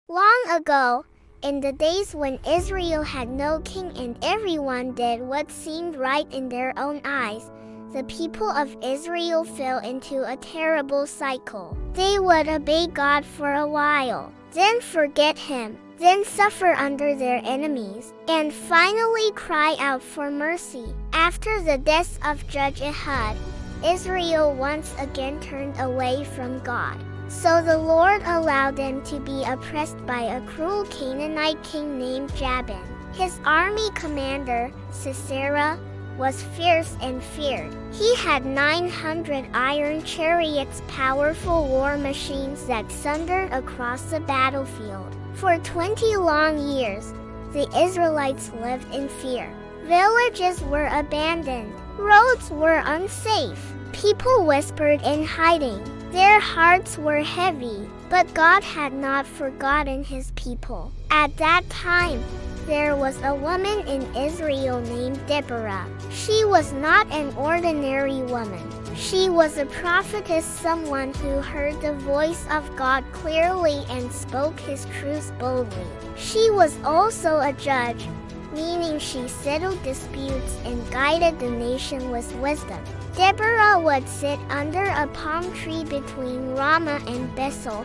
Long ago, in the days when Israel had no king and everyone did what seemed right in their own eyes, the people of Israel fell into a terrible cycle. They would obey God for a while, then forget Him, then suffer under their enemies, and finally cry out for mercy. After the death of Judge Ehud, Israel once again turned away from God. So the Lord allowed them to be oppressed by a cruel Canaanite king named Jabin. His army commander, Sisera, was fierce and feared. He had 900 iron chariots, powerful war machines that thundered across the battlefield. For 20 long years, the Israelites lived in fear. Villages were abandoned. Roads were unsafe. People whispered in hiding. Their hearts were heavy, but God had not forgotten His people. At that time, there was a woman in Israel named Deborah. She was not an ordinary woman. She was a prophetess, someone who heard the voice of God clearly and spoke His truths boldly. She was also a judge, meaning she settled disputes and guided the nation with wisdom. Deborah would sit under a palm tree between Ramah and Bethel,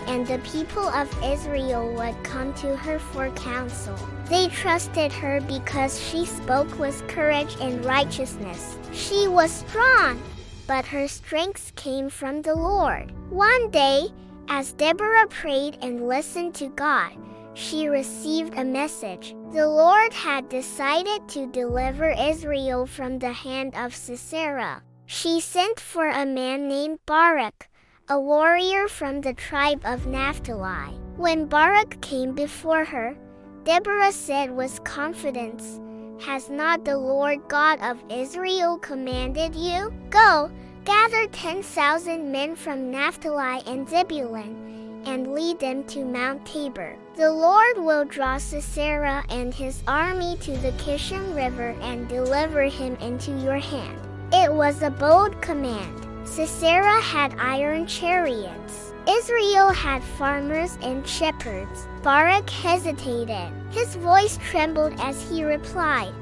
and the people of Israel would come to her for counsel. They trusted her because she spoke with courage and righteousness. She was strong, but her strength came from the Lord. One day, as Deborah prayed and listened to God, she received a message. The Lord had decided to deliver Israel from the hand of Sisera. She sent for a man named Barak, a warrior from the tribe of Naphtali. When Barak came before her, Deborah said with confidence, "Has not the Lord God of Israel commanded you? Go, gather 10,000 men from Naphtali and Zebulun, and lead them to Mount Tabor. The Lord will draw Sisera and his army to the Kishon River and deliver him into your hand." It was a bold command. Sisera had iron chariots. Israel had farmers and shepherds. Barak hesitated. His voice trembled as he replied,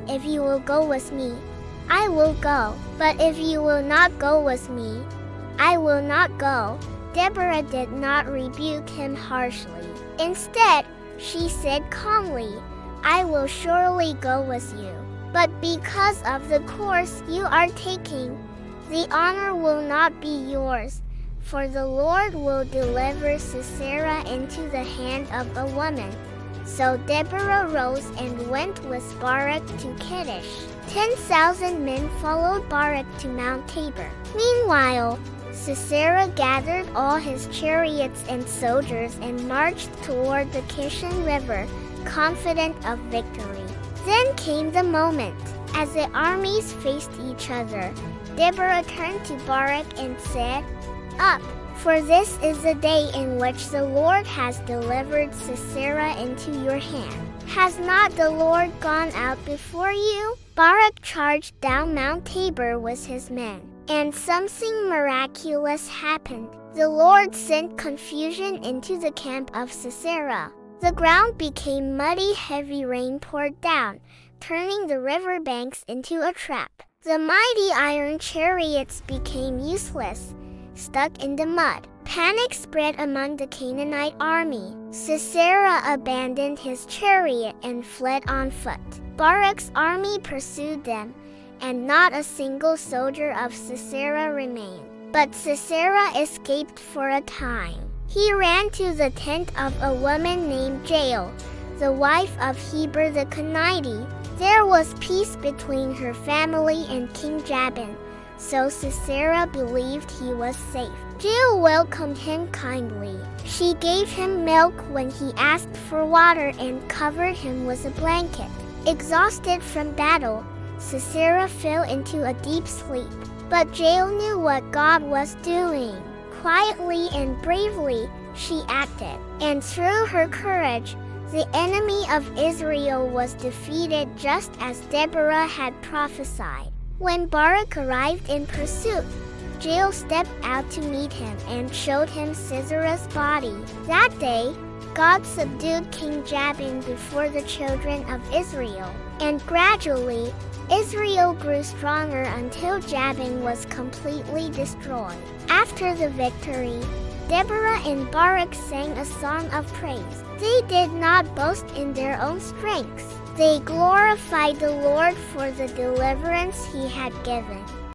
"If you will go with me, I will go. But if you will not go with me, I will not go." Deborah did not rebuke him harshly. Instead, she said calmly, "I will surely go with you. But because of the course you are taking, the honor will not be yours, for the Lord will deliver Sisera into the hand of a woman." So Deborah rose and went with Barak to Kadesh. 10,000 men followed Barak to Mount Tabor. Meanwhile, Sisera gathered all his chariots and soldiers and marched toward the Kishon River, confident of victory. Then came the moment. As the armies faced each other, Deborah turned to Barak and said, "Up, for this is the day in which the Lord has delivered Sisera into your hand. Has not the Lord gone out before you?" Barak charged down Mount Tabor with his men, and something miraculous happened. The Lord sent confusion into the camp of Sisera. The ground became muddy, heavy rain poured down, turning the riverbanks into a trap. The mighty iron chariots became useless, stuck in the mud. Panic spread among the Canaanite army. Sisera abandoned his chariot and fled on foot. Barak's army pursued them, and not a single soldier of Sisera remained. But Sisera escaped for a time. He ran to the tent of a woman named Jael, the wife of Heber the Kenite. There was peace between her family and King Jabin, so Sisera believed he was safe. Jael welcomed him kindly. She gave him milk when he asked for water and covered him with a blanket. Exhausted from battle, Sisera fell into a deep sleep. But Jael knew what God was doing. Quietly and bravely, she acted, and through her courage, the enemy of Israel was defeated just as Deborah had prophesied. When Barak arrived in pursuit, Jael stepped out to meet him and showed him Sisera's body. That day, God subdued King Jabin before the children of Israel, and gradually, Israel grew stronger until Jabin was completely destroyed. After the victory, Deborah and Barak sang a song of praise. They did not boast in their own strengths. They glorified the Lord for the deliverance he had given.